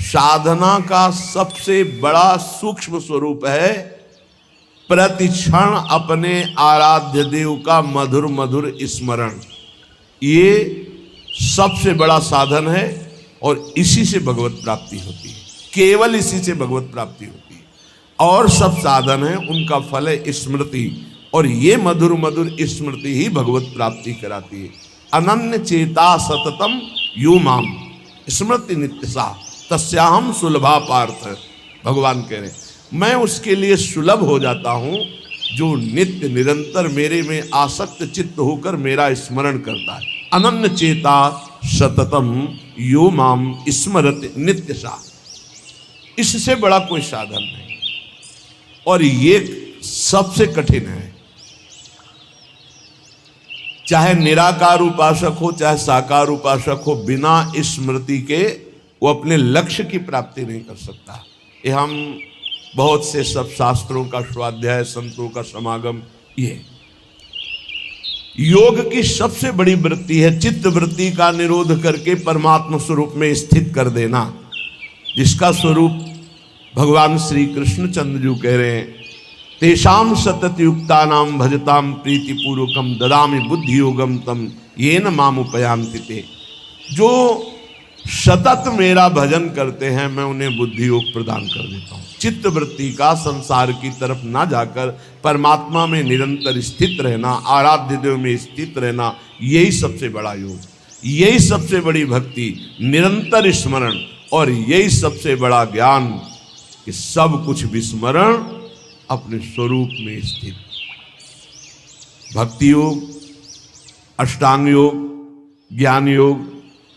साधना का सबसे बड़ा सूक्ष्म स्वरूप है प्रतिक्षण अपने आराध्य देव का मधुर मधुर स्मरण। ये सबसे बड़ा साधन है और इसी से भगवत प्राप्ति होती है, केवल इसी से भगवत प्राप्ति होती है। और सब साधन है उनका फल है स्मृति, और ये मधुर मधुर स्मृति ही भगवत प्राप्ति कराती है। अनन्य चेता सततम यो माम स्मृति नित्यसा तस्याहम सुलभा पार्थ। भगवान कह रहे मैं उसके लिए सुलभ हो जाता हूं जो नित्य निरंतर मेरे में आसक्त चित्त होकर मेरा स्मरण करता है। अनन्य चेता सततम यो माम स्मरति नित्यसा, इससे बड़ा कोई साधन नहीं और ये सबसे कठिन है। चाहे निराकार उपासक हो चाहे साकार उपासक हो, बिना स्मृति के वो अपने लक्ष्य की प्राप्ति नहीं कर सकता। ये हम बहुत से सब शास्त्रों का स्वाध्याय, संतों का समागम, ये योग की सबसे बड़ी वृत्ति है चित्त वृत्ति का निरोध करके परमात्मा स्वरूप में स्थित कर देना, जिसका स्वरूप भगवान श्री कृष्ण चंद्र जी कह रहे हैं तेषाम सतत युक्ता नाम भजताम प्रीति पूर्वकम ददामि बुद्धि योगम तम येन माम उपयांति ते। जो सतत मेरा भजन करते हैं मैं उन्हें बुद्धि योग प्रदान कर देता हूँ। चित्त वृत्ति का संसार की तरफ ना जाकर परमात्मा में निरंतर स्थित रहना, आराध्य देव में स्थित रहना, यही सबसे बड़ा योग, यही सबसे बड़ी भक्ति, निरंतर स्मरण, और यही सबसे बड़ा ज्ञान कि सब कुछ विस्मरण अपने स्वरूप में स्थित। भक्ति योग, अष्टांग योग, ज्ञान योग,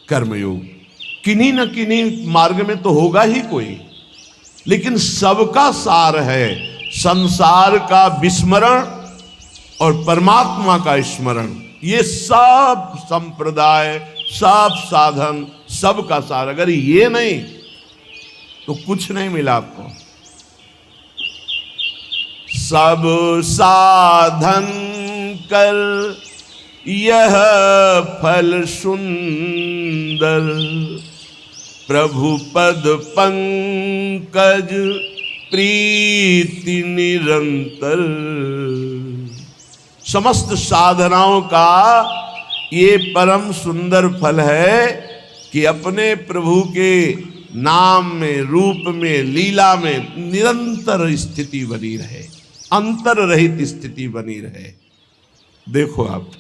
कर्म योग, किन्हीं न किन्हीं मार्ग में तो होगा ही कोई, लेकिन सबका सार है संसार का विस्मरण और परमात्मा का स्मरण। ये सब संप्रदाय, सब साधन, सबका सार, अगर ये नहीं तो कुछ नहीं मिला आपको। सब साधन कर यह फल सुंदर, प्रभु पद पंकज प्रीति निरंतर। समस्त साधनाओं का ये परम सुंदर फल है कि अपने प्रभु के नाम में, रूप में, लीला में निरंतर स्थिति बनी रहे, अंतर रहित स्थिति बनी रहे। देखो आप,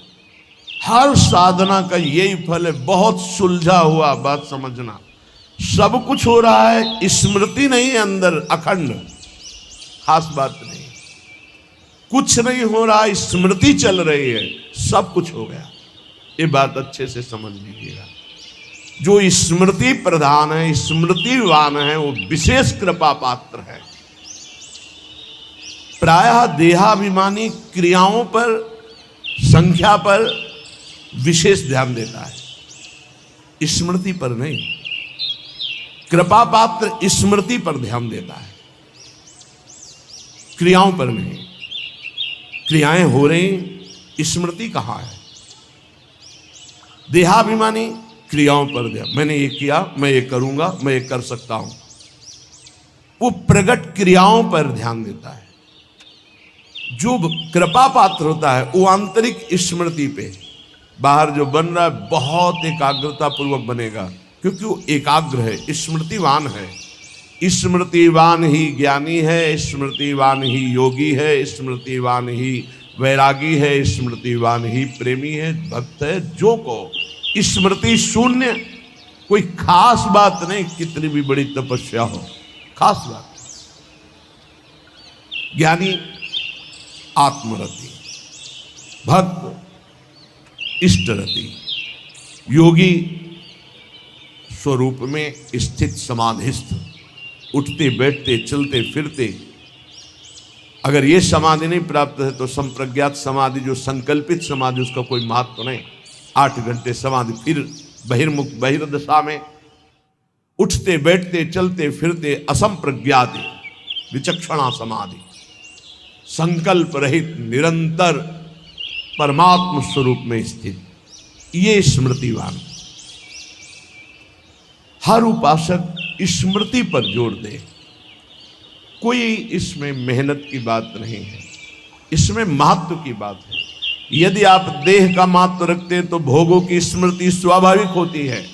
हर साधना का यही फल है। बहुत सुलझा हुआ बात समझना, सब कुछ हो रहा है, स्मृति नहीं है अंदर अखंड, खास बात नहीं, कुछ नहीं हो रहा, स्मृति चल रही है, सब कुछ हो गया। ये बात अच्छे से समझ लीजिएगा। जो स्मृति प्रधान है, स्मृतिवान है, वो विशेष कृपा पात्र है। प्रायः देहाभिमानी क्रियाओं पर, संख्या पर विशेष ध्यान देता है, स्मृति पर नहीं। कृपा पात्र स्मृति पर ध्यान देता है, क्रियाओं पर नहीं। क्रियाएं हो रही, स्मृति कहाँ है? देहाभिमानी क्रियाओं पर ध्यान, मैंने ये किया, मैं ये करूंगा, मैं ये कर सकता हूं, वो प्रगट क्रियाओं पर ध्यान देता है। जो कृपा पात्र होता है वो आंतरिक स्मृति पे, बाहर जो बन रहा है बहुत एकाग्रता पूर्वक बनेगा, क्योंकि वो एकाग्र है, स्मृतिवान है। स्मृतिवान ही ज्ञानी है, स्मृतिवान ही योगी है, स्मृतिवान ही वैरागी है, स्मृतिवान ही प्रेमी है, भक्त है। जो को स्मृति शून्य, कोई खास बात नहीं, कितनी भी बड़ी तपस्या हो, खास बात। ज्ञानी आत्मरति, भक्त इष्टरति, योगी स्वरूप में स्थित समाधिस्थ, उठते बैठते चलते फिरते। अगर ये समाधि नहीं प्राप्त है तो संप्रज्ञात समाधि, जो संकल्पित समाधि, उसका कोई महत्व नहीं। 8 घंटे समाधि, फिर बहिर्मुख बहिर्दशा में उठते बैठते चलते फिरते असंप्रज्ञात विचक्षणा समाधि, संकल्प रहित निरंतर परमात्म स्वरूप में स्थित, ये स्मृतिवान। हर उपासक स्मृति पर जोर दें। कोई इसमें मेहनत की बात नहीं है, इसमें महत्व की बात है। यदि आप देह का महत्व रखते हैं तो भोगों की स्मृति स्वाभाविक होती है।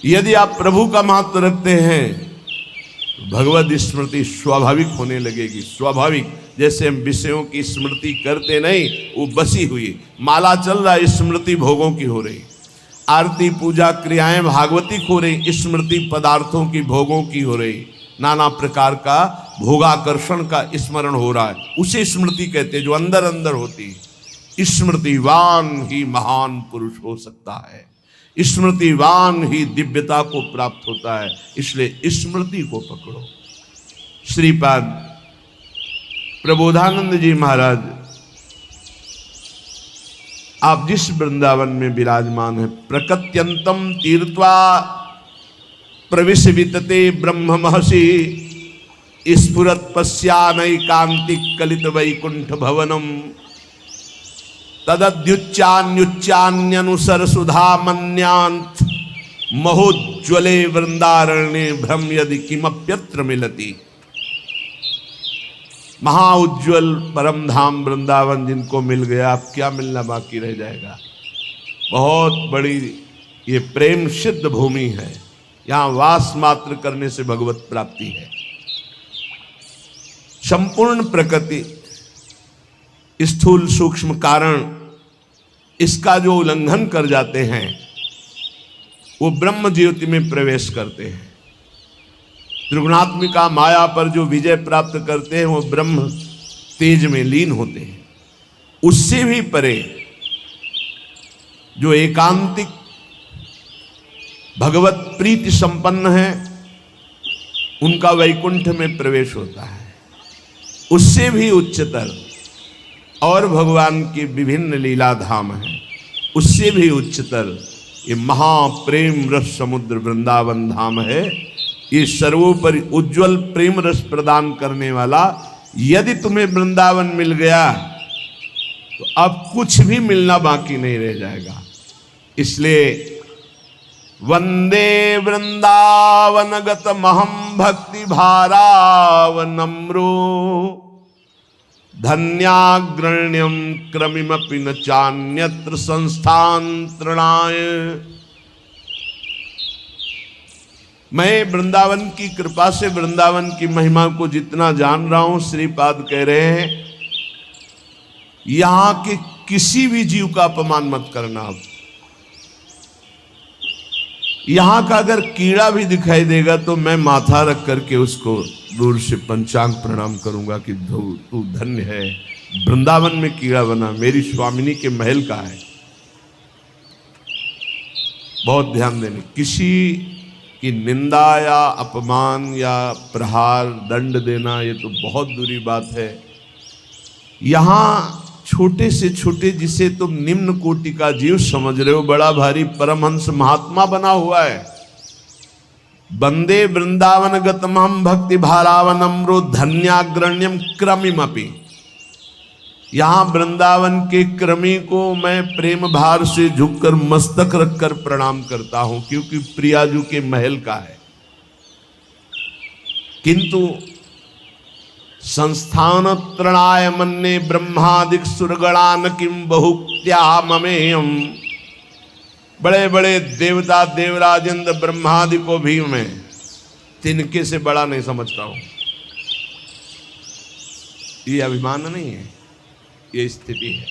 यदि आप प्रभु का महत्व रखते हैं तो भगवत स्मृति स्वाभाविक होने लगेगी। स्वाभाविक, जैसे हम विषयों की स्मृति करते नहीं, वो बसी हुई माला चल रहा है, स्मृति भोगों की हो रही। आरती पूजा क्रियाएं भागवतिक हो रही, स्मृति पदार्थों की भोगों की हो रही। नाना प्रकार का भोगाकर्षण का स्मरण हो रहा है, उसे स्मृति कहते हैं, जो अंदर अंदर होती है। स्मृतिवान ही महान पुरुष हो सकता है, स्मृतिवान ही दिव्यता को प्राप्त होता है। इसलिए स्मृति को पकड़ो। श्रीपाद प्रबोधानंद जी महाराज, आप जिस वृंदावन में विराजमान है, प्रकत्यंतम तीर्थवा प्रविश वितते ब्रह्म महर्षि स्फुरत पश्यानैकांतिक कलित वैकुंठ भवनम तदद्युच्चान्युच्चान्यनुसर सुधा मन्यांत महोज्वले वृंदारण्ये भ्रम यदि किमप्यत्र मिलति। महाउज्ज्वल परम धाम वृंदावन जिनको मिल गया, अब क्या मिलना बाकी रह जाएगा। बहुत बड़ी ये प्रेम सिद्ध भूमि है, यहां वास मात्र करने से भगवत प्राप्ति है। संपूर्ण प्रकृति स्थूल सूक्ष्म कारण इसका जो उल्लंघन कर जाते हैं वो ब्रह्म ज्योति में प्रवेश करते हैं। त्रिगुणात्मिका माया पर जो विजय प्राप्त करते हैं वो ब्रह्म तेज में लीन होते हैं। उससे भी परे जो एकांतिक भगवत प्रीति संपन्न है उनका वैकुंठ में प्रवेश होता है। उससे भी उच्चतर और भगवान की विभिन्न लीला धाम है, उससे भी उच्चतर ये महाप्रेम रस समुद्र वृंदावन धाम है। ये सर्वोपरि उज्जवल प्रेम रस प्रदान करने वाला। यदि तुम्हें वृंदावन मिल गया तो अब कुछ भी मिलना बाकी नहीं रह जाएगा। इसलिए वंदे वृंदावनगत महम भक्ति भारावनम्रो धन्याग्रण्यम क्रमिमपि न चान्यत्र संस्थांतरणाय। मैं वृंदावन की कृपा से वृंदावन की महिमा को जितना जान रहा हूं, श्रीपाद कह रहे हैं यहां के किसी भी जीव का अपमान मत करना। आप यहां का अगर कीड़ा भी दिखाई देगा तो मैं माथा रख करके उसको दूर से पंचांग प्रणाम करूंगा कि तू धन्य है, वृंदावन में कीड़ा बना, मेरी स्वामिनी के महल का है। बहुत ध्यान देने, किसी की निंदा या अपमान या प्रहार दंड देना ये तो बहुत बुरी बात है। यहां छोटे से छोटे जिसे तुम निम्न कोटि का जीव समझ रहे हो, बड़ा भारी परमहंस महात्मा बना हुआ है। वंदे वृंदावन गतमहम भक्ति भारावनम्रो धन्याग्रण्यम क्रमिमपि। यहां वृंदावन के क्रमी को मैं प्रेम भार से झुककर मस्तक रखकर प्रणाम करता हूं, क्योंकि प्रियाजू के महल का है। किंतु संस्थान त्रणाय मन्ने ब्रह्मादिक सुरगणान किम बहुक्त्या ममेयम। बड़े बड़े देवता देवराज इंद्र ब्रह्मादि को भी मैं तिनके से बड़ा नहीं समझता हूं। ये अभिमान नहीं है, ये स्थिति है।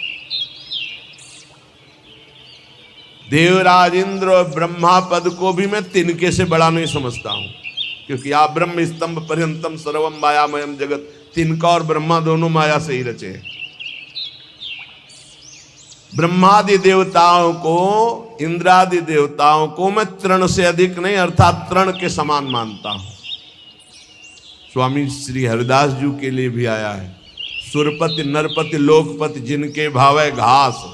देवराज इंद्र और ब्रह्मा पद को भी मैं तिनके से बड़ा नहीं समझता हूं, क्योंकि आप ब्रह्म स्तंभ पर्यंतम सर्वम मायामयम जगत, तिनका और ब्रह्मा दोनों माया से ही रचे हैं। ब्रह्मादि देवताओं को, इंद्रादि देवताओं को मैं तृण से अधिक नहीं अर्थात तृण के समान मानता हूं। स्वामी श्री हरिदास जी के लिए भी आया है, सुरपति नरपति लोकपति जिनके भावे घास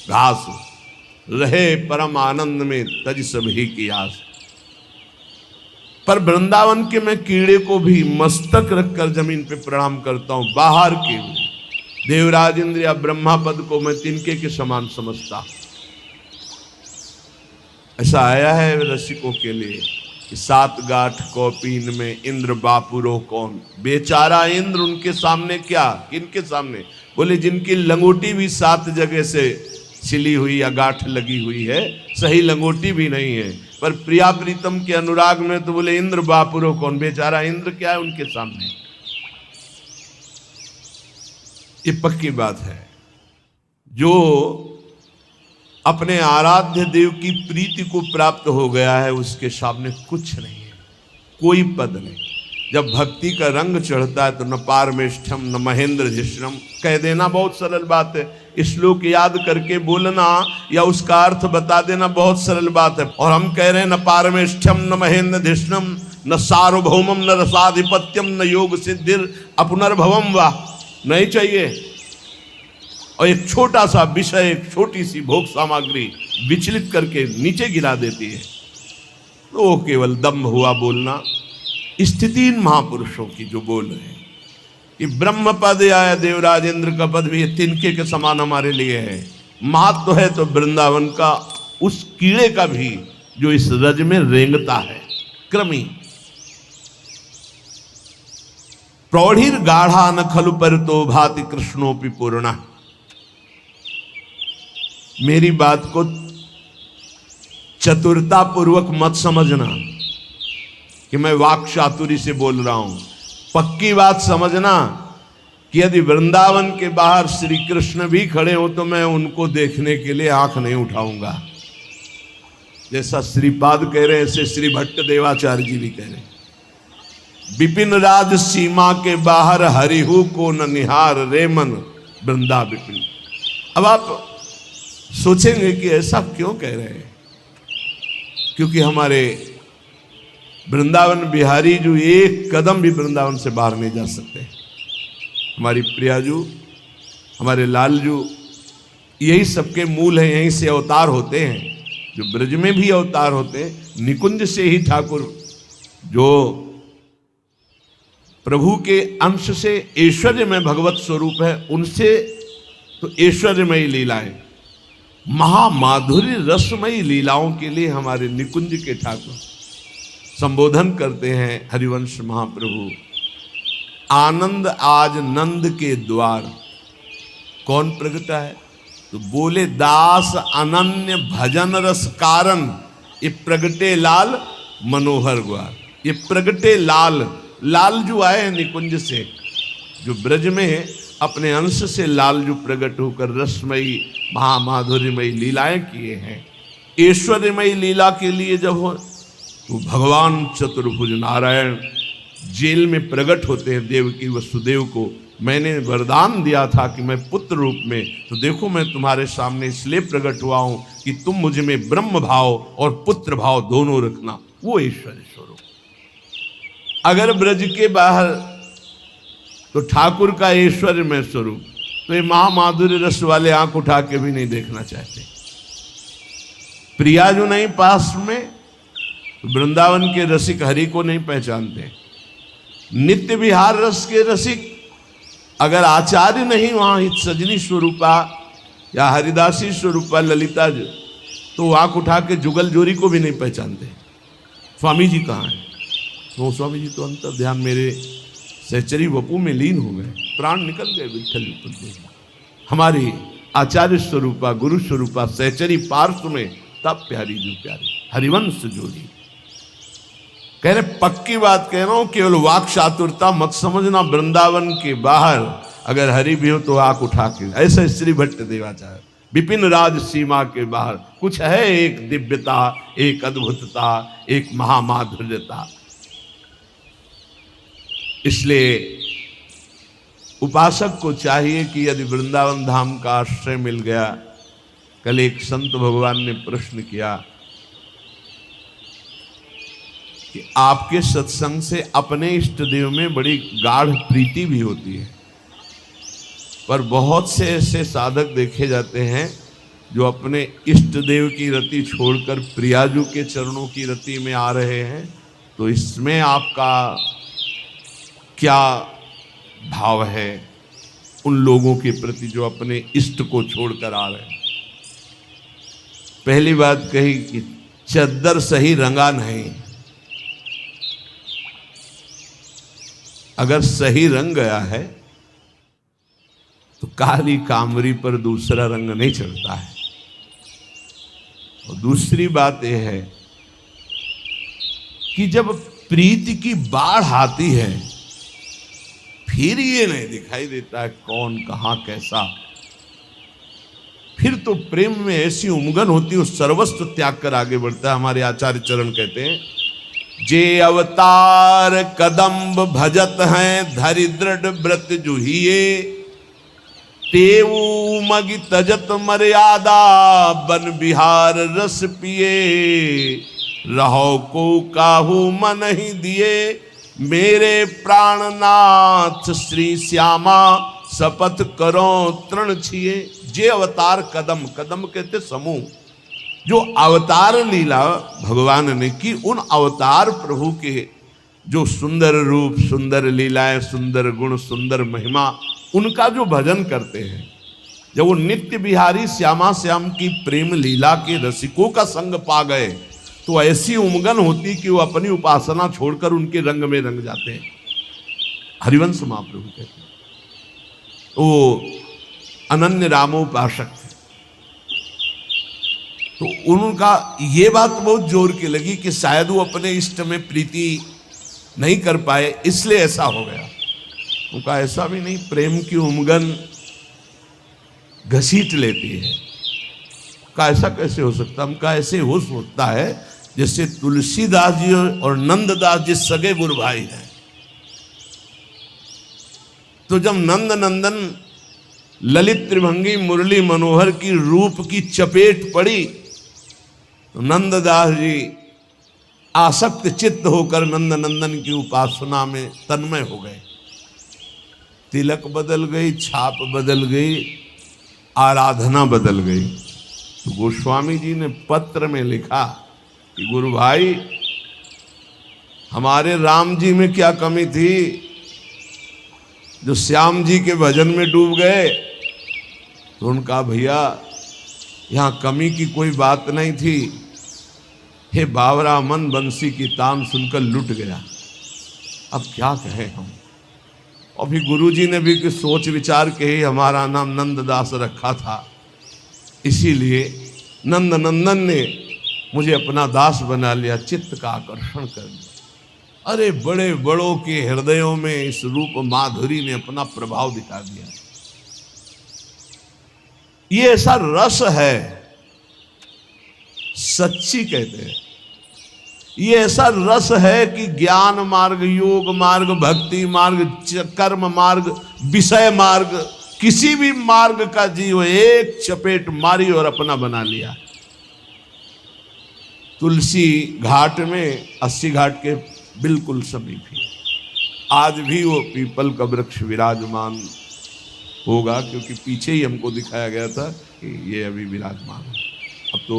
घास रहे परम आनंद में तज सभी की आस। पर वृंदावन के मैं कीड़े को भी मस्तक रखकर जमीन पे प्रणाम करता हूं। बाहर के देवराज इंद्र या ब्रह्मा पद को मैं तिनके के समान समझता। ऐसा आया है रसिकों के लिए। कि 7 गांठ कौपीन में इंद्र बापुरो कौन। बेचारा इंद्र, उनके सामने क्या, किनके सामने? बोले जिनकी लंगोटी भी 7 जगह से सिली हुई या गांठ लगी हुई है, सही लंगोटी भी नहीं है, पर प्रिया प्रीतम के अनुराग में तो बोले इंद्र बापुरो कौन। बेचारा इंद्र क्या है उनके सामने। ये पक्की बात है। जो अपने आराध्य देव की प्रीति को प्राप्त हो गया है, उसके सामने कुछ नहीं है, कोई पद नहीं। जब भक्ति का रंग चढ़ता है तो न पारमेष्ठम न महेंद्र जिष्णम कह देना बहुत सरल बात है। श्लोक याद करके बोलना या उसका अर्थ बता देना बहुत सरल बात है। और हम कह रहे हैं न पारमेष्ठम न महेंद्र जिष्णम न सार्वभौमम न रसाधिपत्यम न योग सिद्धिर अपुनर्भवम वा। नहीं चाहिए। और एक छोटा सा विषय, एक छोटी सी भोग सामग्री विचलित करके नीचे गिरा देती है, तो वो केवल दम्भ हुआ बोलना। स्थितिहीन महापुरुषों की जो बोल रहे हैं कि ब्रह्म पद या देवराज इंद्र का पद भी तिनके के समान हमारे लिए है। महत्व है तो वृंदावन का उस कीड़े का भी जो इस रज में रेंगता है। क्रमी प्रौढ़िर गाढ़ा न खलु परितो भाति कृष्णोपि पूर्णा। मेरी बात को चतुरता पूर्वक मत समझना कि मैं वाक चातुरी से बोल रहा हूं। पक्की बात समझना कि यदि वृंदावन के बाहर श्री कृष्ण भी खड़े हो तो मैं उनको देखने के लिए आंख नहीं उठाऊंगा। जैसा श्रीपाद कह रहे ऐसे श्री भट्ट देवाचार्य जी भी कह रहे। विपिन राज सीमा के बाहर हरिहु को न निहार रेमन वृंदा विपिन। अब आप सोचेंगे कि ऐसा क्यों कह रहे हैं, क्योंकि हमारे वृंदावन बिहारी जो एक कदम भी वृंदावन से बाहर नहीं जा सकते। हमारी प्रियाजू, हमारे लालजू, यही सबके मूल हैं, यहीं से अवतार होते हैं। जो ब्रज में भी अवतार होते हैं, निकुंज से ही ठाकुर जो प्रभु के अंश से ऐश्वर्य में भगवत स्वरूप है, उनसे तो ऐश्वर्यमयी लीलाएं, महामाधुर्य रसमयी लीलाओं के लिए हमारे निकुंज के ठाकुर संबोधन करते हैं हरिवंश महाप्रभु। आनंद आज नंद के द्वार। कौन प्रगटा है? तो बोले दास अनन्य भजन रस कारण, ये प्रगटे लाल मनोहर ग्वार। ये प्रगटे लाल, लाल जो आए हैं निकुंज से, जो ब्रज में अपने अंश से लाल जो प्रकट होकर रसमयी महामाधुर्यमयी लीलाएं किए हैं। ऐश्वर्यमयी लीला के लिए जब हो तो भगवान चतुर्भुज नारायण जेल में प्रकट होते हैं देवकी वसुदेव को। मैंने वरदान दिया था कि मैं पुत्र रूप में, तो देखो मैं तुम्हारे सामने इसलिए प्रकट हुआ हूं कि तुम मुझ में ब्रह्म भाव और पुत्र भाव दोनों रखना। वो ऐश्वर्य स्वरूप। अगर ब्रज के बाहर तो ठाकुर का ऐश्वर्य में स्वरूप, तो ये महामाधुर्य रस वाले आंख उठा के भी नहीं देखना चाहते। प्रिया जो नहीं पास में, वृंदावन के रसिक हरि को नहीं पहचानते। नित्य विहार रस के रसिक अगर आचार्य नहीं वहां सजनी स्वरूपा या हरिदासी स्वरूपा ललिता, तो आंख उठा के जुगल जोरी को भी नहीं पहचानते। स्वामी जी कहाँ हैं? तो स्वामी जी तो अंतर ध्यान मेरे सहचरी वपू में लीन हो गए, प्राण निकल गए विठल विठल। हमारी आचार्य स्वरूपा गुरु स्वरूपा सहचरी पार्श्व में तब प्यारी जो प्यारी हरिवंश जोड़ी। कह रहे पक्की बात कह रहा हूं, केवल वाक चातुरता मत समझना। वृंदावन के बाहर अगर हरि भी हो तो आंख उठा के, ऐसा श्री भट्ट देवाचार्य। विपिन राज सीमा के बाहर कुछ है, एक दिव्यता, एक अद्भुतता, एक महामाधुर्यता। इसलिए उपासक को चाहिए कि यदि वृंदावन धाम का आश्रय मिल गया। कल एक संत भगवान ने प्रश्न किया कि आपके सत्संग से अपने इष्ट देव में बड़ी गाढ़ प्रीति भी होती है, पर बहुत से ऐसे साधक देखे जाते हैं जो अपने इष्ट देव की रति छोड़कर प्रियाजू के चरणों की रति में आ रहे हैं। तो इसमें आपका क्या भाव है उन लोगों के प्रति जो अपने इष्ट को छोड़कर आ रहे हैं? पहली बात कही कि चद्दर सही रंगा नहीं, अगर सही रंग गया है तो काली कामरी पर दूसरा रंग नहीं चढ़ता है। और दूसरी बात यह है कि जब प्रीति की बाढ़ आती है फिर ये नहीं दिखाई देता है कौन कहां कैसा। फिर तो प्रेम में ऐसी उमगन होती है, सर्वस्व त्याग कर आगे बढ़ता है। हमारे आचार्य चरण कहते हैं, जे अवतार कदम्ब भजत हैं धरि दृढ़ व्रत जुहिए, तेऊ मगि तजत मर्यादा बन बिहार रस पिए, रहो को काहू मन ही दिए, मेरे प्राणनाथ श्री श्यामा शपथ करो तृण छिए। जे अवतार कदम, कदम कहते समूह, जो अवतार लीला भगवान ने की, उन अवतार प्रभु के जो सुंदर रूप, सुंदर लीलाएं, सुंदर गुण, सुंदर महिमा, उनका जो भजन करते हैं, जब वो नित्य बिहारी श्यामा श्याम की प्रेम लीला के रसिकों का संग पा गए तो ऐसी उमगन होती कि वो अपनी उपासना छोड़कर उनके रंग में रंग जाते हैं। हरिवंश महाप्रभु कहते हैं वो अनन्य रामोपासक थे। तो उनका ये बात बहुत जोर की लगी कि शायद वो अपने इष्ट में प्रीति नहीं कर पाए, इसलिए ऐसा हो गया। उनका ऐसा भी नहीं, प्रेम की उमगन घसीट लेती है। का ऐसा कैसे हो सकता? उनका ऐसे हो सकता है जैसे तुलसीदास जी और नंददास जी सगे गुरु भाई हैं। तो जब नंद नंदन ललित त्रिभंगी मुरली मनोहर की रूप की चपेट पड़ी तो नंददास जी आसक्त चित्त होकर नंद नंदन की उपासना में तन्मय हो गए। तिलक बदल गई, छाप बदल गई, आराधना बदल गई। तो गोस्वामी जी ने पत्र में लिखा कि गुरु भाई, हमारे राम जी में क्या कमी थी जो श्याम जी के भजन में डूब गए? तो उनका भैया यहाँ कमी की कोई बात नहीं थी। हे बावरा मन बंसी की तान सुनकर लुट गया। अब क्या कहें हम? अभी गुरु जी ने भी कुछ सोच विचार के ही हमारा नाम नंददास रखा था, इसीलिए नंद नंदन ने मुझे अपना दास बना लिया, चित्त का आकर्षण कर दिया। अरे बड़े बड़ों के हृदयों में इस रूप माधुरी ने अपना प्रभाव दिखा दिया। ये ऐसा रस है, सच्ची कहते हैं, ये ऐसा रस है कि ज्ञान मार्ग, योग मार्ग, भक्ति मार्ग, कर्म मार्ग, विषय मार्ग, किसी भी मार्ग का जीव एक चपेट मारी और अपना बना लिया। तुलसी घाट में 80 घाट के बिल्कुल समीप ही आज भी वो पीपल का वृक्ष विराजमान होगा, क्योंकि पीछे ही हमको दिखाया गया था कि ये अभी विराजमान है। अब तो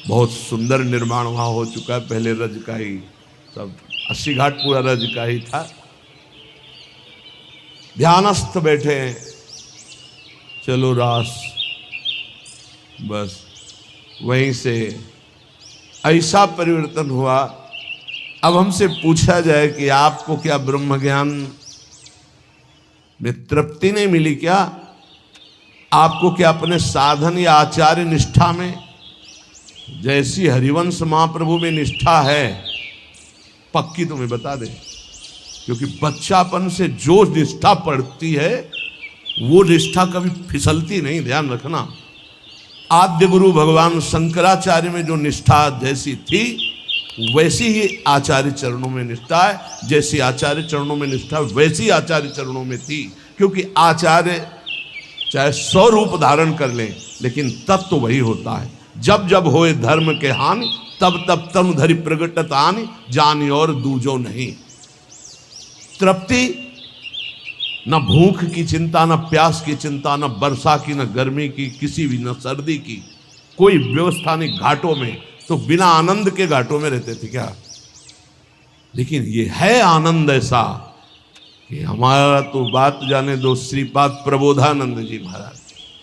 बहुत सुंदर निर्माण वहाँ हो चुका है, पहले रज का ही सब 80 घाट पूरा रज का ही था। ध्यानस्थ बैठे हैं, चलो रास, बस वहीं से ऐसा परिवर्तन हुआ। अब हमसे पूछा जाए कि आपको क्या ब्रह्म ज्ञान में तृप्ति नहीं मिली क्या? आपको क्या अपने साधन या आचार्य निष्ठा में जैसी हरिवंश महाप्रभु में निष्ठा है, पक्की तुम्हें बता दे, क्योंकि बच्चापन से जो निष्ठा पड़ती है वो निष्ठा कभी फिसलती नहीं, ध्यान रखना। आद्य गुरु भगवान शंकराचार्य में जो निष्ठा जैसी थी वैसी ही आचार्य चरणों में निष्ठा है, जैसी आचार्य चरणों में निष्ठा वैसी आचार्य चरणों में थी। क्योंकि आचार्य चाहे 100 रूप धारण कर लें, लेकिन तत्व तो वही होता है। जब जब होए धर्म के हानि, तब तब तनु धरि प्रगटत आनि, जानि और दूजो नहीं। तृप्ति, न भूख की चिंता, न प्यास की चिंता, न वर्षा की, न गर्मी की, किसी भी, न सर्दी की, कोई व्यवस्था नहीं। घाटों में तो बिना आनंद के घाटों में रहते थे क्या? लेकिन ये है आनंद ऐसा कि हमारा तो बात जाने दो, श्रीपाद प्रबोधानंद जी महाराज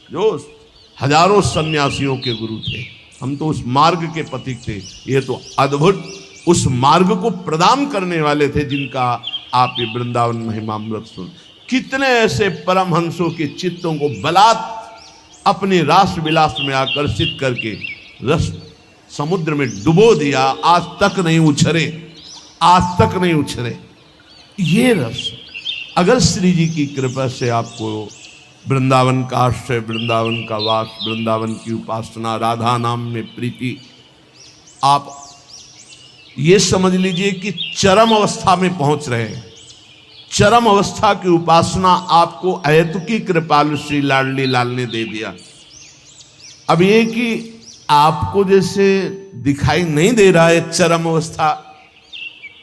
जो हजारों सन्यासियों के गुरु थे, हम तो उस मार्ग के पथिक थे। ये तो अद्भुत उस मार्ग को प्रदान करने वाले थे जिनका आप ये वृंदावन महिमामृत सुन। कितने ऐसे परमहंसों के चित्तों को बलात् अपनी रास विलास में आकर्षित करके रस समुद्र में डुबो दिया, आज तक नहीं उछरे, आज तक नहीं उछरे। ये रस अगर श्री जी की कृपा से आपको वृंदावन का आश्रय, वृंदावन का वास, वृंदावन की उपासना, राधा नाम में प्रीति, आप ये समझ लीजिए कि चरम अवस्था में पहुंच रहे हैं। चरम अवस्था की उपासना आपको अहेतुकी कृपालु श्री लाडली लाल ने दे दिया। अब ये कि आपको जैसे दिखाई नहीं दे रहा है चरम अवस्था,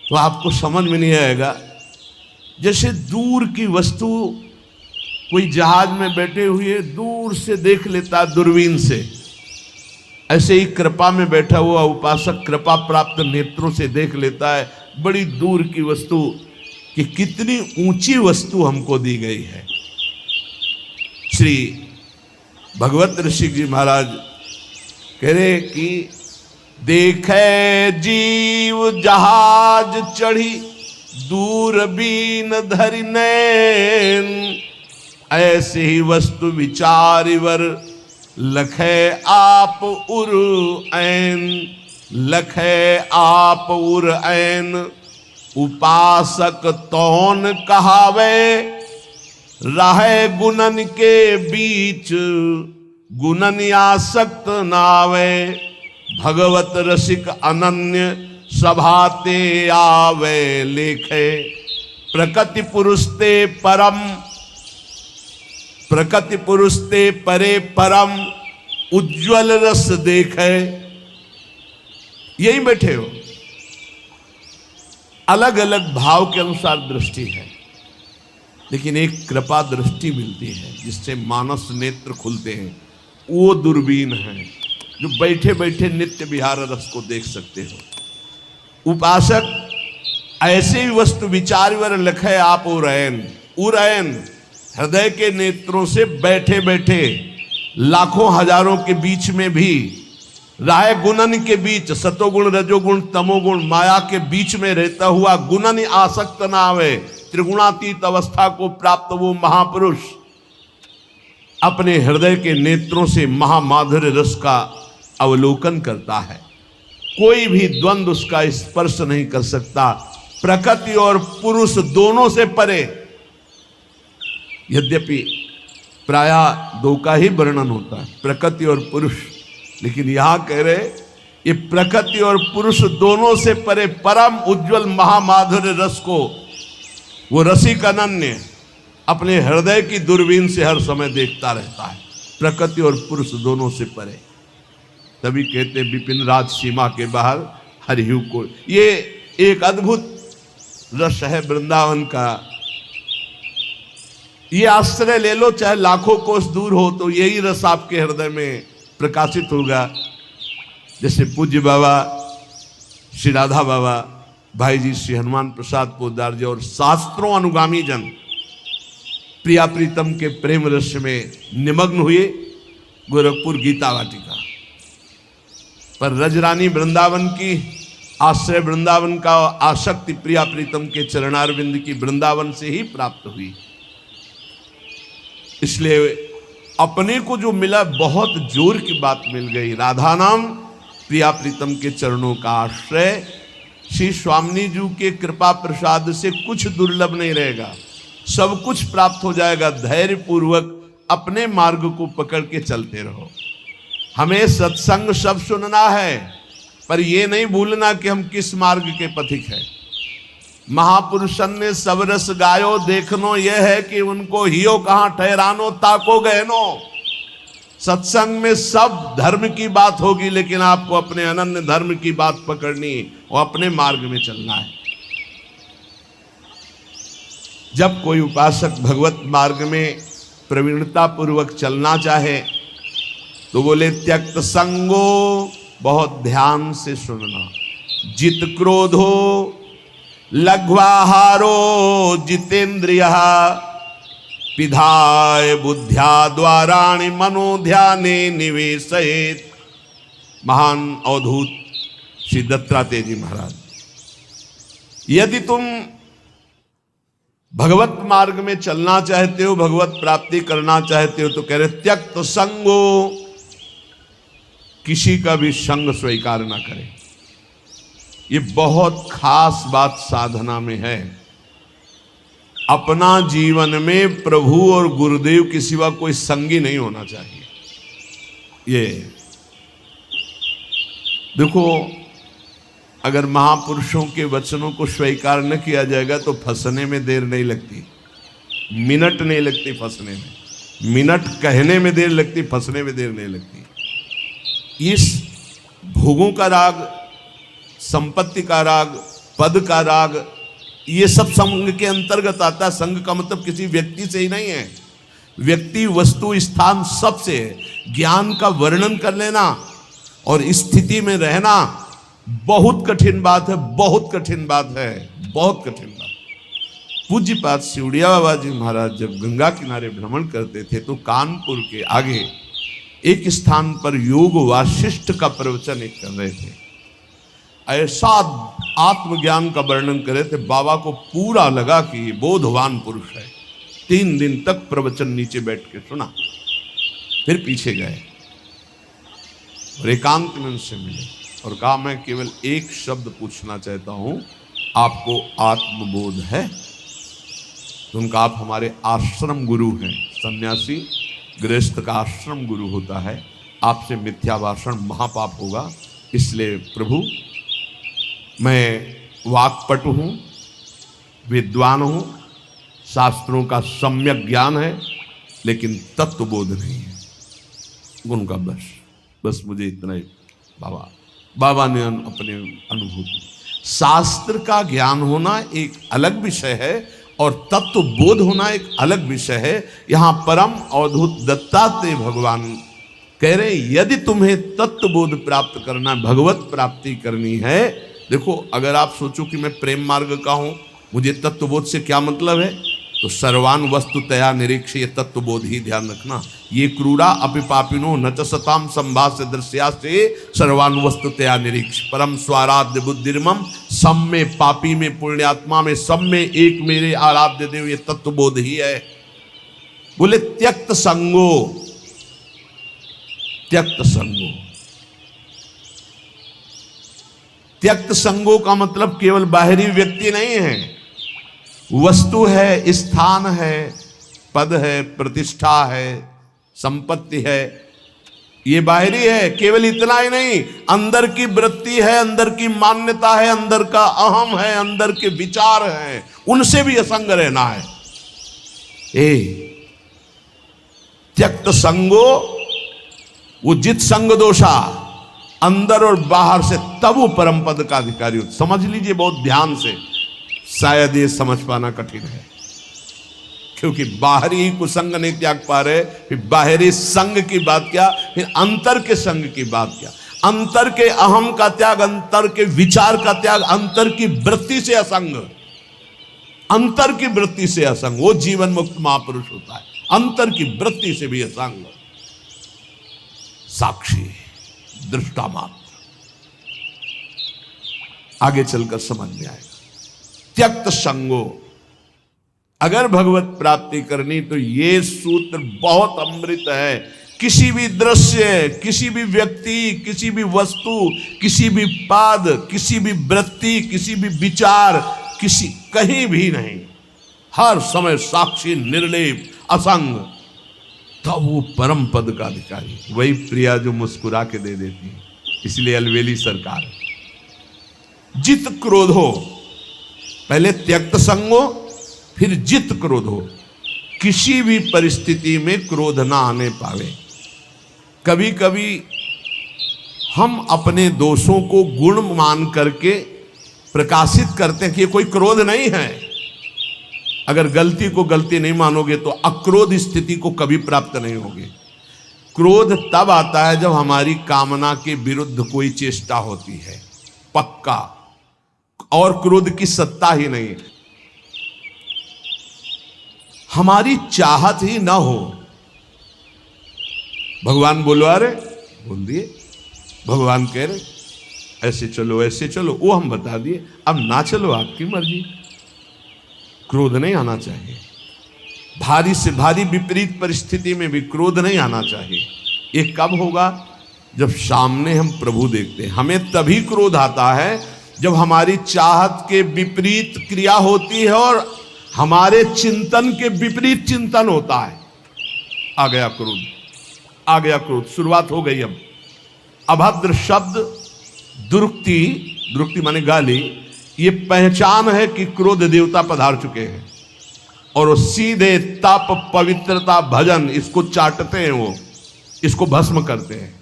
तो आपको समझ में नहीं आएगा। जैसे दूर की वस्तु कोई जहाज में बैठे हुए दूर से देख लेता है दूरबीन से, ऐसे ही कृपा में बैठा हुआ उपासक कृपा प्राप्त नेत्रों से देख लेता है बड़ी दूर की वस्तु कि कितनी ऊंची वस्तु हमको दी गई है। श्री भगवत ऋषि जी महाराज कह रहे कि देखे जीव जहाज चढ़ी दूरबीन धरि नैन, ऐसे ही वस्तु विचारिवर लखे आप उर ऐन, लखे आप उर ऐन। उपासक तौन कहावे रहे गुणन के बीच, गुणन आसक्त नावे। भगवत रसिक अनन्य सभाते आवे लेखे, प्रकृति पुरुषते परम, प्रकृति पुरुषते परे परम, उज्ज्वल रस देखे। यही बैठे हो, अलग अलग भाव के अनुसार दृष्टि है, लेकिन एक कृपा दृष्टि मिलती है जिससे मानस नेत्र खुलते हैं। वो दूरबीन है जो बैठे बैठे नित्य विहार रस को देख सकते हो। उपासक ऐसे ही वस्तु विचारवर लखे आप उरैन, उरैन हृदय के नेत्रों से बैठे बैठे लाखों हजारों के बीच में भी, राय गुणन के बीच, सतोगुण रजोगुण तमोगुण माया के बीच में रहता हुआ गुणन आसक्त ना आवे, त्रिगुणातीत अवस्था को प्राप्त वो महापुरुष अपने हृदय के नेत्रों से महामाधुर्य रस का अवलोकन करता है। कोई भी द्वंद्व उसका स्पर्श नहीं कर सकता। प्रकृति और पुरुष दोनों से परे, यद्यपि प्रायः दो का ही वर्णन होता है, प्रकृति और पुरुष, लेकिन यहां कह रहे ये प्रकृति और पुरुष दोनों से परे परम उज्जवल महामाधुर्य रस को वो रसिक अनन्य अपने हृदय की दूरबीन से हर समय देखता रहता है। प्रकृति और पुरुष दोनों से परे, तभी कहते विपिन राज सीमा के बाहर हरिहु को। ये एक अद्भुत रस है वृंदावन का। ये आश्रय ले लो, चाहे लाखों कोस दूर हो, तो यही रस आपके हृदय में प्रकाशित होगा। जैसे पूज्य बाबा श्री राधा बाबा, भाई जी श्री हनुमान प्रसाद पोद्दार जी और शास्त्रों अनुगामी जन प्रिया प्रीतम के प्रेम रस में निमग्न हुए गोरखपुर गीता वाटिका पर। रजरानी वृंदावन की आश्रय, वृंदावन का आसक्ति प्रिया प्रीतम के चरणारविंद की वृंदावन से ही प्राप्त हुई। इसलिए अपने को जो मिला बहुत जोर की बात मिल गई। राधा नाम प्रिया प्रीतम के चरणों का आश्रय, श्री स्वामिनी जी के कृपा प्रसाद से कुछ दुर्लभ नहीं रहेगा, सब कुछ प्राप्त हो जाएगा। धैर्य पूर्वक अपने मार्ग को पकड़ के चलते रहो। हमें सत्संग सब सुनना है, पर यह नहीं भूलना कि हम किस मार्ग के पथिक हैं। महापुरुषन ने सब रस गायो, देखनो यह है कि उनको हियो कहां ठहरानो, ताको गहनो। सत्संग में सब धर्म की बात होगी, लेकिन आपको अपने अनन्य धर्म की बात पकड़नी और अपने मार्ग में चलना है। जब कोई उपासक भगवत मार्ग में प्रवीणता पूर्वक चलना चाहे तो बोले त्यक्त संगो, बहुत ध्यान से सुनना। जित क्रोधो लघ्वाहारो जितेंद्रिय, पिधाय बुद्ध्या द्वाराणि मनो ध्याने निवेशयेत्। महान अवधूत श्री दत्तात्रेय जी महाराज, यदि तुम भगवत मार्ग में चलना चाहते हो, भगवत प्राप्ति करना चाहते हो, तो कह रहे त्यक्त संगो, किसी का भी संग स्वीकार ना करें। ये बहुत खास बात साधना में है। अपना जीवन में प्रभु और गुरुदेव के सिवा कोई संगी नहीं होना चाहिए। ये देखो, अगर महापुरुषों के वचनों को स्वीकार न किया जाएगा तो फंसने में देर नहीं लगती, मिनट नहीं लगती फंसने में। मिनट कहने में देर लगती, फंसने में देर नहीं लगती। इस भोगों का राग, संपत्ति का राग, पद का राग, ये सब संग के अंतर्गत आता है। संग का मतलब किसी व्यक्ति से ही नहीं है, व्यक्ति, वस्तु, स्थान सब से है। ज्ञान का वर्णन कर लेना और स्थिति में रहना बहुत कठिन बात है, बहुत कठिन बात है, बहुत कठिन बात। पूज्यपाद सिवड़िया बाबा जी महाराज जब गंगा किनारे भ्रमण करते थे तो कानपुर के आगे एक स्थान पर योग वासिष्ठ का प्रवचन एक कर रहे थे। ऐसा आत्मज्ञान का वर्णन करे थे, बाबा को पूरा लगा कि ये बोधवान पुरुष है। 3 दिन तक प्रवचन नीचे बैठ के सुना, फिर पीछे गए और एकांत में उनसे मिले और कहा, मैं केवल एक शब्द पूछना चाहता हूं, आपको आत्मबोध है? तो उनका, आप हमारे आश्रम गुरु हैं। सन्यासी गृहस्थ का आश्रम गुरु होता है, आपसे मिथ्या भाषण महापाप होगा, इसलिए प्रभु मैं वाक्पटु हूँ, विद्वान हूँ, शास्त्रों का सम्यक ज्ञान है, लेकिन तत्वबोध नहीं है। उनका बस मुझे इतना ही। बाबा ने अपने अनुभूति, शास्त्र का ज्ञान होना एक अलग विषय है और तत्वबोध होना एक अलग विषय है। यहाँ परम अवधूत दत्तात्रेय भगवान कह रहे, यदि तुम्हें तत्वबोध प्राप्त करना, भगवत प्राप्ति करनी है, देखो, अगर आप सोचो कि मैं प्रेम मार्ग का हूं, मुझे तत्वबोध से क्या मतलब है, तो सर्वान वस्तुतया निरीक्ष, ये तत्वबोध ही ध्यान रखना। ये क्रूरा अपिपापिनो न च सताम संभाष्य दृश्या से सर्वान वस्तुतया निरीक्ष, परम स्वाराध्य बुद्धिर्मम, सब में पापी में पुण्यात्मा में सब में एक मेरे आराध्य देव, ये तत्वबोध ही है। बोले त्यक्त संगो, त्यक्त संगो। त्यक्त संगों का मतलब केवल बाहरी व्यक्ति नहीं है, वस्तु है, स्थान है, पद है, प्रतिष्ठा है, संपत्ति है, ये बाहरी है। केवल इतना ही नहीं, अंदर की वृत्ति है, अंदर की मान्यता है, अंदर का अहम है, अंदर के विचार हैं, उनसे भी असंग रहना है। त्यक्त संगो, वो जित संग दोषा, अंदर और बाहर से, तब वो परम पद का अधिकारी हो। समझ लीजिए बहुत ध्यान से, शायद ये समझ पाना कठिन है, क्योंकि बाहरी कुसंग नहीं त्याग पा रहे, फिर बाहरी संग की बात क्या, फिर अंतर के संग की बात क्या। अंतर के अहम का त्याग, अंतर के विचार का त्याग, अंतर की वृत्ति से असंग, अंतर की वृत्ति से असंग, वो जीवन मुक्त महापुरुष होता है। अंतर की वृत्ति से भी असंग, साक्षी, दृष्टा मात्र। आगे चलकर समझ में आएगा। त्यक्त संगो, अगर भगवत प्राप्ति करनी तो ये सूत्र बहुत अमृत है। किसी भी दृश्य, किसी भी व्यक्ति, किसी भी वस्तु, किसी भी पाद, किसी भी वृत्ति, किसी भी विचार, किसी कहीं भी नहीं, हर समय साक्षी, निर्लेप, असंग, तब वो परम पद का अधिकारी। वही प्रिया जो मुस्कुरा के दे देती है, इसलिए अलवेली सरकार। जित क्रोधो, पहले त्यक्त संगो, फिर जित क्रोधो। किसी भी परिस्थिति में क्रोध ना आने पावे। कभी कभी हम अपने दोषों को गुण मान करके प्रकाशित करते हैं कि ये कोई क्रोध नहीं है। अगर गलती को गलती नहीं मानोगे तो अक्रोध स्थिति को कभी प्राप्त नहीं होगी। क्रोध तब आता है जब हमारी कामना के विरुद्ध कोई चेष्टा होती है, पक्का, और क्रोध की सत्ता ही नहीं, हमारी चाहत ही ना हो। भगवान बोलवा रहे, बोल दिए, भगवान कह रहे ऐसे चलो ऐसे चलो, वो हम बता दिए, अब ना चलो आपकी मर्जी। क्रोध नहीं आना चाहिए। भारी से भारी विपरीत परिस्थिति में भी क्रोध नहीं आना चाहिए। ये कब होगा? जब सामने हम प्रभु देखते हैं। हमें तभी क्रोध आता है जब हमारी चाहत के विपरीत क्रिया होती है और हमारे चिंतन के विपरीत चिंतन होता है। आ गया क्रोध, आ गया क्रोध, शुरुआत हो गई। अब अभद्र शब्द, दुरुक्ति, दुरुक्ति माने गाली, ये पहचान है कि क्रोध देवता पधार चुके हैं। और वो सीधे तप, पवित्रता, भजन, इसको चाटते हैं, वो इसको भस्म करते हैं,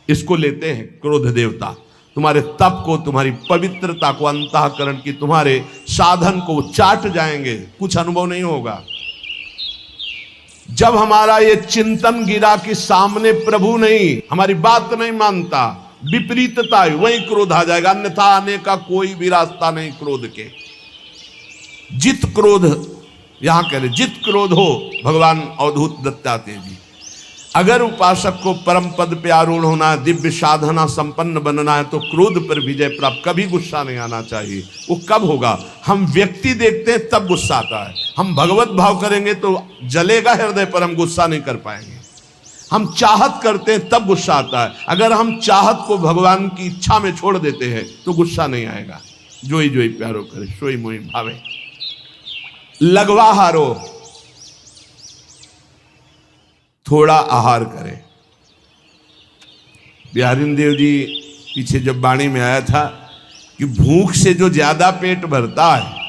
इसको लेते हैं। क्रोध देवता तुम्हारे तप को, तुम्हारी पवित्रता को, अंतःकरण की तुम्हारे साधन को चाट जाएंगे, कुछ अनुभव नहीं होगा। जब हमारा ये चिंतन गिरा कि सामने प्रभु नहीं, हमारी बात नहीं मानता, विपरीतता है, वही क्रोध आ जाएगा। अन्यथा आने का कोई भी रास्ता नहीं क्रोध के। जित क्रोध, यहां कह रहे जित क्रोध हो, भगवान अवधूत दत्तात्रेय जी। अगर उपासक को परम पद पे आरूढ़ होना है, दिव्य साधना संपन्न बनना है, तो क्रोध पर विजय प्राप्त, कभी गुस्सा नहीं आना चाहिए। वो कब होगा? हम व्यक्ति देखते हैं तब गुस्सा आता है। हम भगवत भाव करेंगे तो जलेगा हृदय पर, हम गुस्सा नहीं कर पाएंगे। हम चाहत करते हैं तब गुस्सा आता है। अगर हम चाहत को भगवान की इच्छा में छोड़ देते हैं तो गुस्सा नहीं आएगा। जोई जोई प्यारो करे, सोई मोई भावे। लघवा हारो, थोड़ा आहार करें। बिहारी देव जी पीछे जब वाणी में आया था कि भूख से जो ज्यादा पेट भरता है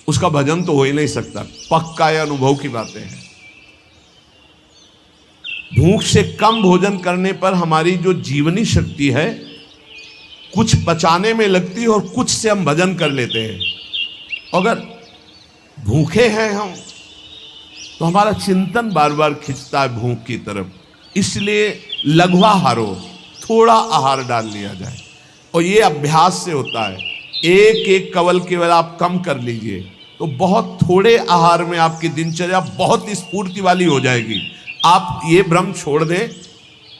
उसका भजन तो हो ही नहीं सकता। पक्का या अनुभव की बातें हैं। भूख से कम भोजन करने पर हमारी जो जीवनी शक्ति है कुछ पचाने में लगती है और कुछ से हम भजन कर लेते हैं। अगर भूखे हैं हम तो हमारा चिंतन बार बार खिंचता है भूख की तरफ। इसलिए लघवा हारो, थोड़ा आहार डाल लिया जाए। और ये अभ्यास से होता है। एक एक कवल केवल आप कम कर लीजिए तो बहुत थोड़े आहार में आपकी दिनचर्या बहुत स्फूर्ति वाली हो जाएगी। आप ये भ्रम छोड़ दें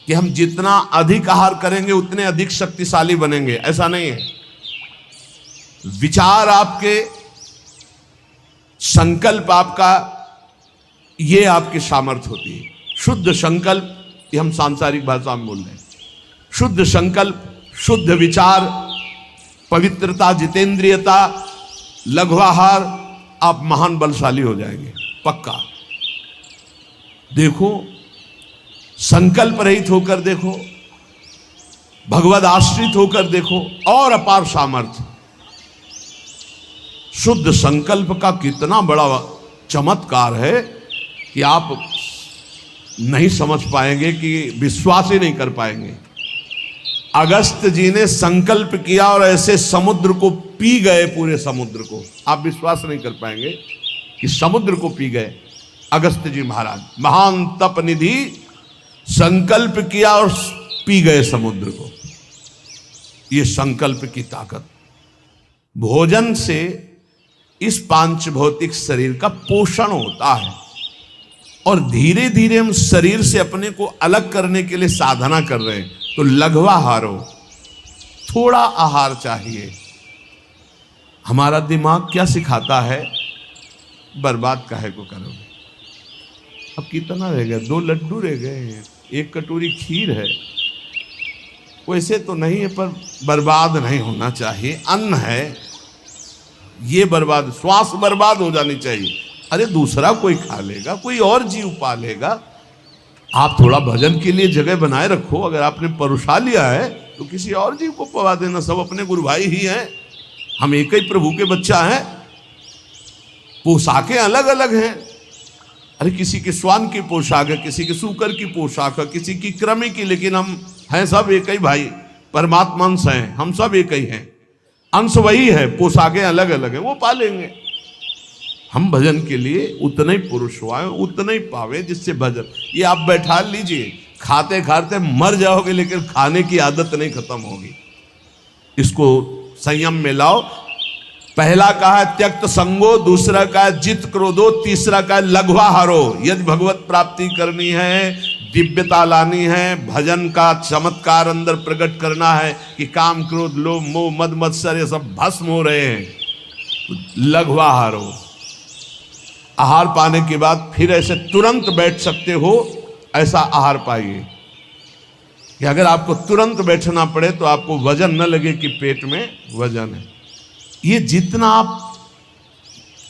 कि हम जितना अधिक आहार करेंगे उतने अधिक शक्तिशाली बनेंगे, ऐसा नहीं है। विचार आपके, संकल्प आपका, ये आपकी सामर्थ्य होती है। शुद्ध संकल्प, ये हम सांसारिक भाषा में बोल रहे हैं। शुद्ध संकल्प, शुद्ध विचार, पवित्रता, जितेंद्रियता, लघुआहार, आप महान बलशाली हो जाएंगे पक्का। देखो, संकल्प रहित होकर देखो, भगवद आश्रित होकर देखो, और अपार सामर्थ्य। शुद्ध संकल्प का कितना बड़ा चमत्कार है कि आप नहीं समझ पाएंगे, कि विश्वास ही नहीं कर पाएंगे। अगस्त जी ने संकल्प किया और ऐसे समुद्र को पी गए, पूरे समुद्र को। आप विश्वास नहीं कर पाएंगे कि समुद्र को पी गए अगस्त जी महाराज। महान तप निधि, संकल्प किया और पी गए समुद्र को। ये संकल्प की ताकत। भोजन से इस पांच भौतिक शरीर का पोषण होता है और धीरे धीरे हम शरीर से अपने को अलग करने के लिए साधना कर रहे हैं। तो लघवा हारो, थोड़ा आहार चाहिए। हमारा दिमाग क्या सिखाता है? बर्बाद काहे को करोगे? अब कितना रह गया? 2 लड्डू रह गए हैं, 1 कटोरी खीर है। वैसे तो नहीं है पर बर्बाद नहीं होना चाहिए। अन्न है, ये बर्बाद, श्वास बर्बाद हो जानी चाहिए। अरे दूसरा कोई खा लेगा, कोई और जीव पा लेगा। आप थोड़ा भजन के लिए जगह बनाए रखो। अगर आपने परुषा लिया है तो किसी और जीव को पवा देना। सब अपने गुरु भाई ही हैं, हम एक ही प्रभु के बच्चा हैं। पोशाकें अलग अलग हैं। अरे किसी के श्वान की पोशाक है, किसी के सूकर की पोशाक है, किसी की कृमि की, लेकिन हम हैं सब एक ही भाई, परमात्मा अंश हैं, हम सब एक ही हैं। अंश वही है, पोशाकें अलग अलग हैं, वो पालेंगे। हम भजन के लिए उतने ही पुरुष हुए, उतने ही पावे जिससे भजन। ये आप बैठा लीजिए, खाते खाते मर जाओगे लेकिन खाने की आदत नहीं खत्म होगी। इसको संयम में लाओ। पहला कहा है त्यक्त संगो, दूसरा कहा है जित क्रोधो, तीसरा कहा है लघवा हारो। यदि भगवत प्राप्ति करनी है, दिव्यता लानी है, भजन का चमत्कार अंदर प्रकट करना है कि काम क्रोध लोभ मोह मद मत्सर ये सब भस्म हो रहे हैं, तो लघवा हारो, आहार पाने के बाद फिर ऐसे तुरंत बैठ सकते हो, ऐसा आहार पाइए कि अगर आपको तुरंत बैठना पड़े तो आपको वजन न लगे कि पेट में वजन है। ये जितना आप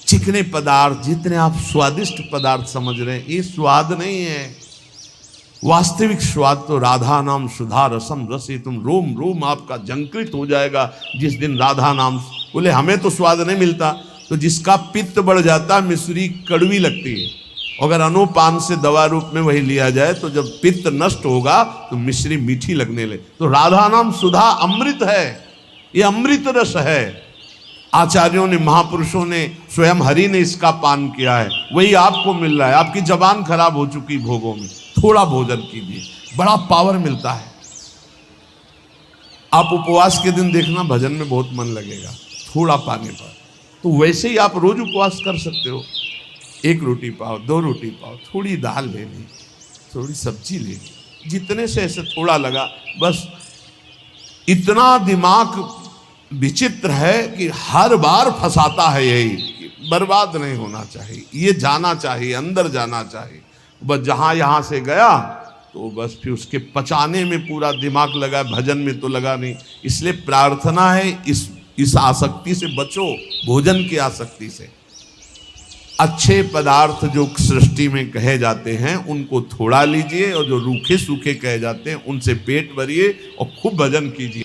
चिकने पदार्थ, जितने आप स्वादिष्ट पदार्थ समझ रहे हैं, ये स्वाद नहीं है। वास्तविक स्वाद तो राधा नाम सुधा रसम रसी, तुम रोम रोम आपका जंकृत हो जाएगा जिस दिन राधा नाम। बोले हमें तो स्वाद नहीं मिलता, तो जिसका पित्त बढ़ जाता मिश्री कड़वी लगती है, अगर अनुपान से दवा रूप में वही लिया जाए तो जब पित्त नष्ट होगा तो मिश्री मीठी लगने लगे। तो राधा नाम सुधा अमृत है, ये अमृत रस है। आचार्यों ने, महापुरुषों ने, स्वयं हरि ने इसका पान किया है, वही आपको मिल रहा है। आपकी जबान खराब हो चुकी भोगों में, थोड़ा भोजन कीजिए, बड़ा पावर मिलता है। आप उपवास के दिन देखना भजन में बहुत मन लगेगा थोड़ा पाने पर। तो वैसे ही आप रोज उपवास कर सकते हो, 1 रोटी पाओ, 2 रोटी पाओ, थोड़ी दाल ले ली, थोड़ी सब्जी ले ली, जितने से ऐसे थोड़ा लगा बस। इतना दिमाग विचित्र है कि हर बार फंसाता है यही, बर्बाद नहीं होना चाहिए, ये जाना चाहिए, अंदर जाना चाहिए। बस जहाँ यहाँ से गया तो बस फिर उसके पचाने में पूरा दिमाग लगा, भजन में तो लगा नहीं। इसलिए प्रार्थना है इस आसक्ति से बचो, भोजन की आसक्ति से। अच्छे पदार्थ जो सृष्टि में कहे जाते हैं उनको थोड़ा लीजिए, और जो रूखे सूखे कहे जाते हैं उनसे पेट भरिए और खूब भजन कीजिए।